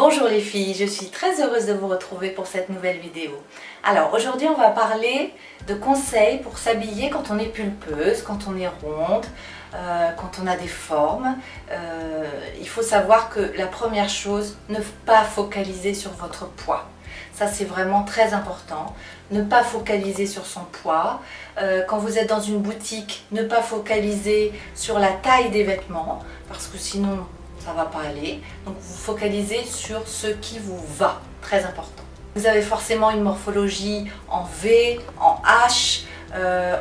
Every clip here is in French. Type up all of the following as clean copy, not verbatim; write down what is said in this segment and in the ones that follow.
Bonjour les filles, je suis très heureuse de vous retrouver pour cette nouvelle vidéo. Alors aujourd'hui on va parler de conseils pour s'habiller quand on est pulpeuse, quand on est ronde, quand on a des formes. Il faut savoir que la première chose, ne pas focaliser sur votre poids. Ça c'est vraiment très important, ne pas focaliser sur son poids. Quand vous êtes dans une boutique, ne pas focaliser sur la taille des vêtements parce que sinon ça ne va pas aller. Donc vous focalisez sur ce qui vous va, très important. Vous avez forcément une morphologie en V, en H,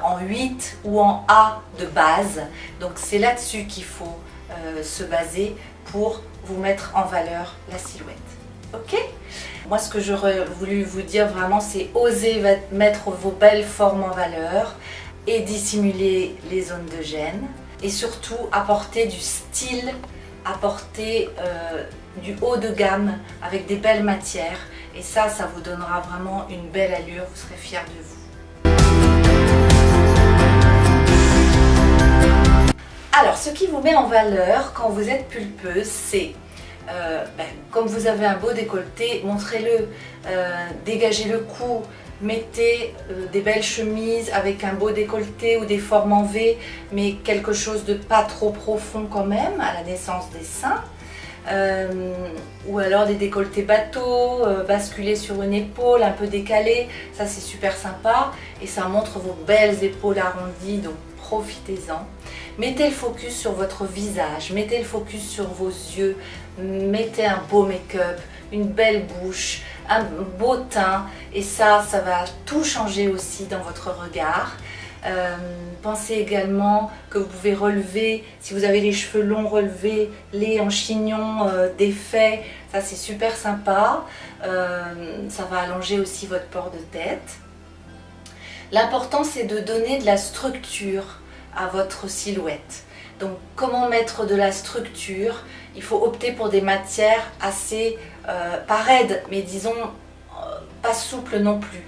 en 8 ou en A de base. Donc c'est là-dessus qu'il faut se baser pour vous mettre en valeur la silhouette. Ok? Moi ce que j'aurais voulu vous dire vraiment, c'est oser mettre vos belles formes en valeur et dissimuler les zones de gêne. Et surtout apporter du style, apporter du haut de gamme avec des belles matières, et ça vous donnera vraiment une belle allure, vous serez fiers de vous. Alors ce qui vous met en valeur quand vous êtes pulpeuse, c'est comme vous avez un beau décolleté, montrez-le, dégagez le cou, mettez des belles chemises avec un beau décolleté ou des formes en V, mais quelque chose de pas trop profond quand même, à la naissance des seins. Ou alors des décolletés bateaux, basculés sur une épaule, un peu décalée, ça c'est super sympa et ça montre vos belles épaules arrondies, donc profitez-en. Mettez le focus sur votre visage, mettez le focus sur vos yeux, mettez un beau make-up, une belle bouche, un beau teint, et ça va tout changer aussi dans votre regard. Pensez également que vous pouvez relever, si vous avez les cheveux longs, relevez-les en chignon défait, ça c'est super sympa, ça va allonger aussi votre port de tête. L'important c'est de donner de la structure à votre silhouette. Donc comment mettre de la structure? Il faut opter pour des matières assez, pas raides, mais disons pas souples non plus,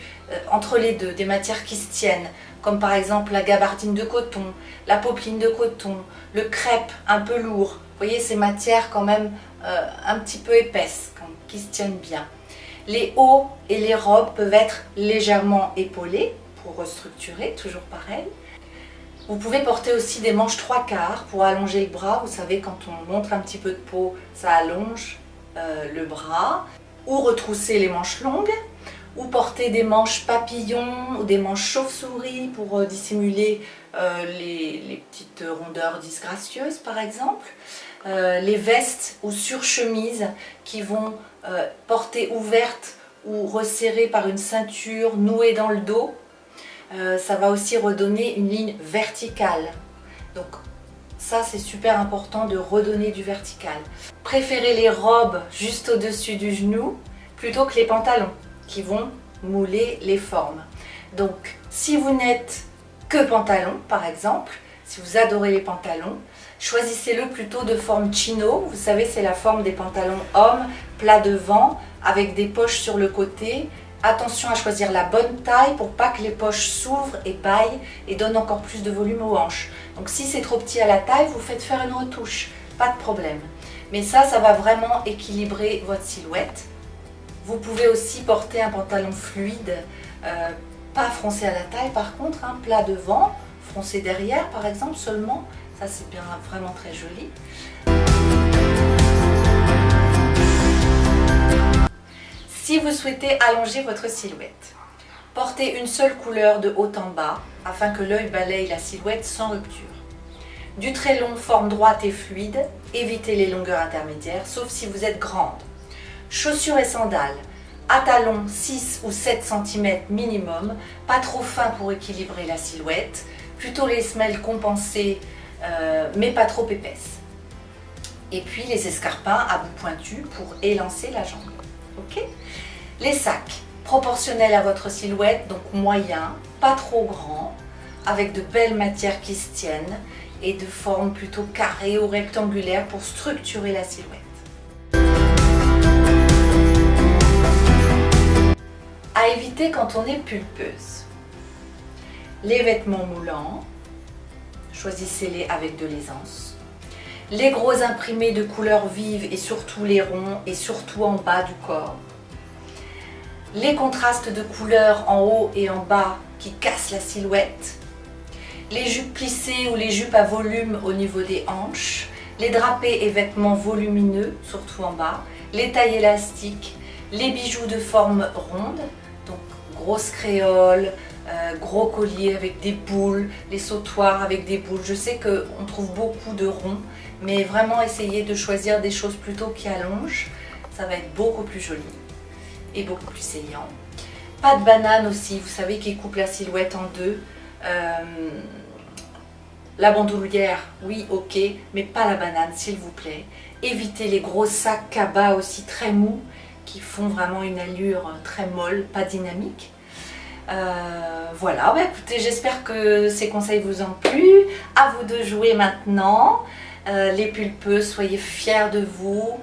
entre les deux, des matières qui se tiennent, comme par exemple la gabardine de coton, la popeline de coton, le crêpe un peu lourd. Vous voyez, ces matières quand même un petit peu épaisses, qui se tiennent bien. Les hauts et les robes peuvent être légèrement épaulés pour restructurer, toujours pareil. Vous pouvez porter aussi des manches 3/4 pour allonger le bras. Vous savez, quand on montre un petit peu de peau, ça allonge le bras. Ou retrousser les manches longues, ou porter des manches papillons ou des manches chauve-souris pour dissimuler les petites rondeurs disgracieuses par exemple. Les vestes ou surchemises qui vont porter ouvertes ou resserrées par une ceinture nouée dans le dos. Ça va aussi redonner une ligne verticale. Donc ça c'est super important de redonner du vertical. Préférez les robes juste au-dessus du genou plutôt que les pantalons qui vont mouler les formes. Donc si vous n'êtes que pantalon par exemple, si vous adorez les pantalons, choisissez-le plutôt de forme chino. Vous savez, c'est la forme des pantalons hommes, plat devant, avec des poches sur le côté. Attention à choisir la bonne taille pour pas que les poches s'ouvrent et baillent et donnent encore plus de volume aux hanches. Donc si c'est trop petit à la taille, vous faites faire une retouche, pas de problème. Mais ça va vraiment équilibrer votre silhouette. Vous pouvez aussi porter un pantalon fluide, pas froncé à la taille par contre, plat devant, froncé derrière par exemple seulement. Ça c'est bien, vraiment très joli. Si vous souhaitez allonger votre silhouette, portez une seule couleur de haut en bas afin que l'œil balaye la silhouette sans rupture. Du très long, forme droite et fluide, évitez les longueurs intermédiaires sauf si vous êtes grande. Chaussures et sandales, à talons 6 ou 7 cm minimum, pas trop fin pour équilibrer la silhouette, plutôt les semelles compensées mais pas trop épaisses. Et puis les escarpins à bout pointu pour élancer la jambe. Okay. Les sacs, proportionnels à votre silhouette, donc moyens, pas trop grands, avec de belles matières qui se tiennent et de forme plutôt carrée ou rectangulaire pour structurer la silhouette. À éviter quand on est pulpeuse. Les vêtements moulants, choisissez-les avec de l'aisance. les gros imprimés de couleurs vives et surtout les ronds et surtout en bas du corps, les contrastes de couleurs en haut et en bas qui cassent la silhouette, les jupes plissées ou les jupes à volume au niveau des hanches, les drapés et vêtements volumineux, surtout en bas, les tailles élastiques, les bijoux de forme ronde, donc grosses créoles, gros colliers avec des boules, les sautoirs avec des boules. Je sais qu'on trouve beaucoup de ronds, mais vraiment essayez de choisir des choses plutôt qui allongent, ça va être beaucoup plus joli et beaucoup plus saillant. Pas de banane aussi, vous savez, qui coupe la silhouette en deux. La bandoulière, oui, ok, mais pas la banane, s'il vous plaît. Évitez les gros sacs cabas aussi très mous, qui font vraiment une allure très molle, pas dynamique. Voilà, bah écoutez, j'espère que ces conseils vous ont plu. À vous de jouer maintenant. Les pulpeux, soyez fiers de vous.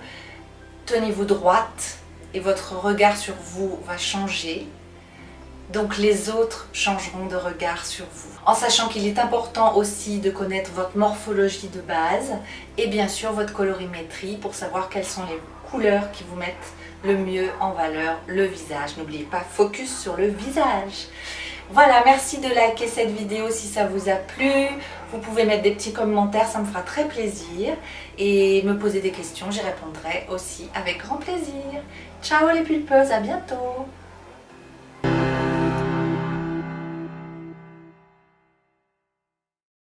Tenez-vous droite et votre regard sur vous va changer. Donc les autres changeront de regard sur vous. En sachant qu'il est important aussi de connaître votre morphologie de base et bien sûr votre colorimétrie pour savoir quelles sont les couleurs qui vous mettent le mieux en valeur le visage. N'oubliez pas, focus sur le visage. Voilà, merci de liker cette vidéo si ça vous a plu. Vous pouvez mettre des petits commentaires, ça me fera très plaisir. Et me poser des questions, j'y répondrai aussi avec grand plaisir. Ciao les pulpeuses, à bientôt!